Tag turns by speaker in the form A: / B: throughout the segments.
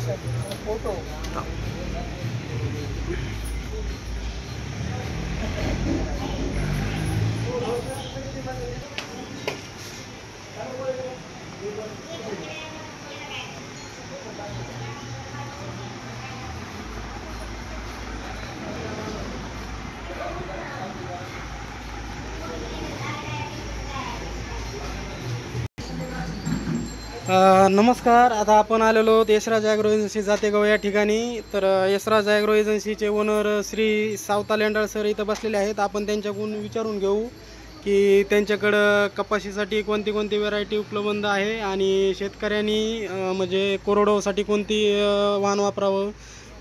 A: Photo
B: नमस्कार. आता आपण आलेलो आहोत यशराज ॲग्रो एजन्सी जातेगाव या ठिकाणी. तर यशराज ॲग्रो एजन्सीचे ओनर श्री सावता लेंडाळ सर इथं बसलेले आहेत. आपण त्यांच्याकडून विचारून घेऊ की त्यांच्याकडं कपाशीसाठी कोणती कोणती व्हरायटी उपलब्ध आहे आणि शेतकऱ्यांनी म्हणजे कोरडवासाठी कोणती वाहन वापरावं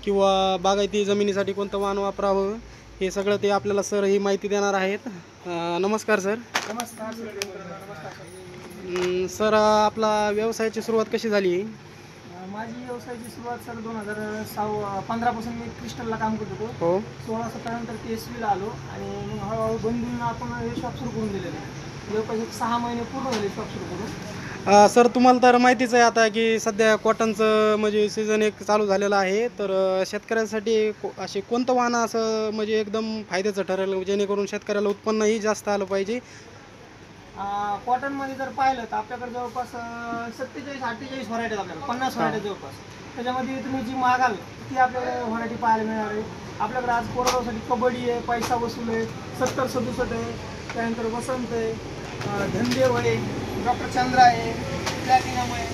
B: किंवा बागायती जमिनीसाठी कोणतं वाहन वापरावं हे सगळं ते आपल्याला सर ही माहिती देणार आहेत. नमस्कार सर.
A: नमस्कार
B: सर, आपला व्यवसायाची सुरुवात कशी झाली?
A: माझी व्यवसायाची सुरुवात सर 2015 पासून मी क्रिस्टलला काम करत होतो.
B: हो.
A: 16-17 नंतर PSVला आलो आणि मग हळूहळू बंधूंना आपण हे शॉप सुरू करून दिलेलं आहे. जवळपास 6 महिने पूर्ण झाले शॉप सुरू करून.
B: सर, तुम्हाला तर माहितीच आहे आता की सध्या कॉटनचं म्हणजे सीझन एक चालू झालेलं आहे. तर शेतकऱ्यांसाठी असे कोणतं वाहन असं म्हणजे एकदम फायद्याचं ठरेल जेणेकरून शेतकऱ्याला उत्पन्नही जास्त आलं पाहिजे?
A: कॉटनमध्ये जर पाहिलं तर आपल्याकडे जवळपास 47-48 व्हरायटी आपल्याला 50 व्हरायटी जवळपास. त्याच्यामध्ये तुम्ही जी मागाल ती आपल्याला व्हरायटी पाहायला मिळणार आहे. आपल्याकडे आज कोरडवासाठी कबड्डी आहे, पैसा वसूल आहे, 70-67 आहे, त्यानंतर वसंत आहे, धनदेव आहे, डॉक्टर चंद्र आहे, प्लॅटिनम आहे.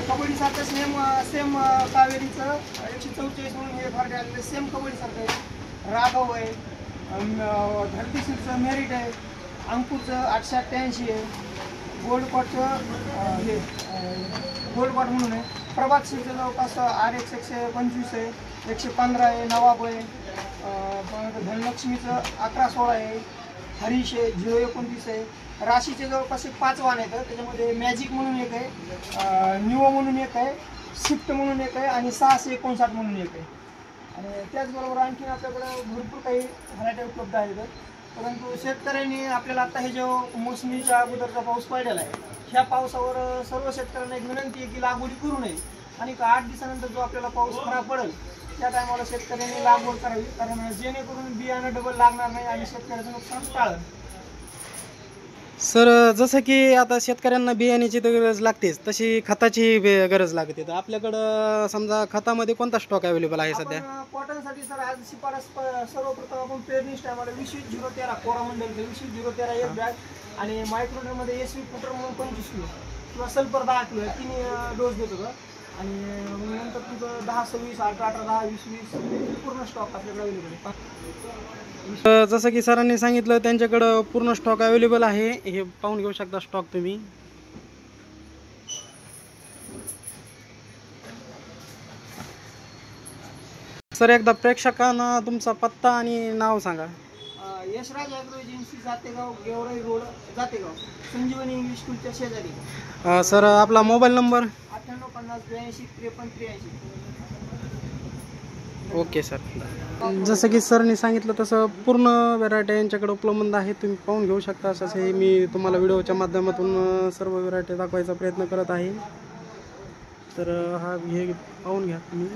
A: कबड्डीसारखं सेम कावेरीचं 144 म्हणून हे व्हरायटी आलेलं सेम कबड्डीसारखं आहे. राघव आहे, धरतीशीरचं मेरिट आहे, अंकुरचं 888 आहे, गोल्ड कॉटचं हे गोल्ड कॉट म्हणून आहे, प्रभात सिंगचं जवळपास RX 125 आहे, 115 आहे, नवाब आहे, धनलक्ष्मीचं 1116 आहे, हरीश आहे, 029 आहे, राशीचे जवळपास 5 वाहन आहेत. त्याच्यामध्ये मॅजिक म्हणून एक आहे, न्यूओ म्हणून एक आहे, शिफ्ट म्हणून एक आहे आणि 659 म्हणून एक आहे. आणि त्याचबरोबर आणखीन आपल्याकडं भरपूर काही व्हरायटी उपलब्ध आहेत. परंतु शेतकऱ्यांनी आपल्याला आता हे जो मोसमीच्या अगोदरचा पाऊस पडलेला आहे, ह्या पावसावर सर्व शेतकऱ्यांना एक विनंती आहे की लागवडी करू नये आणि 8 दिवसानंतर जो आपल्याला पाऊस खराब पडेल त्या टायमाला शेतकऱ्यांनी लागवड करावी, कारण जेणेकरून बियाणं डबल लागणार नाही आणि शेतकऱ्याचं नुकसान टाळेल.
B: सर, जसं की आता शेतकऱ्यांना बियाण्याची तर गरज लागतेच, तशी खताची गरज लागते. तर आपल्याकडं समजा खतामध्ये कोणता स्टॉक अवेलेबल आहे सध्या?
A: कॉटनसाठी सर आज शिफारस सर्वप्रथम आपण पेरणी टायमाला 20-0-13 कोरामंडल 20-0-13 एक बॅग आणि मायक्रोनमध्ये SV पुटर म्हणून 25 किलो किंवा सल्फर 10 किलो 3 डोस देतो का. आणि नंतर तुझं 10-26, 18-18, 10-20-20 पूर्ण स्टॉक आपल्याकडे अवेलेबल आहे.
B: जसं की सरांनी सांगितलं त्यांच्याकडं पूर्ण स्टॉक अवेलेबल आहे. हे पाहून घेऊ शकता स्टॉक तुम्ही. सर, एकदा प्रेक्षकांना तुमचा पत्ता आणि नाव सांगा.
A: Yashraj agro agency, Jategaon, Georai road, Jategaon, Sanjivani English स्कूलच्या शेजारी.
B: सर, आपला मोबाईल नंबर?
A: 9850825383.
B: Okay sir. जसं की सरनी सांगितलं तसं पूर्ण व्हरायटी यांच्याकडे उपलब्ध आहे, तुम्ही पाहून घेऊ शकता. असं हे मी तुम्हाला व्हिडिओच्या माध्यमातून सर्व व्हरायटी दाखवायचा प्रयत्न करत आहे. तर हा हे पाहून घ्या तुम्ही.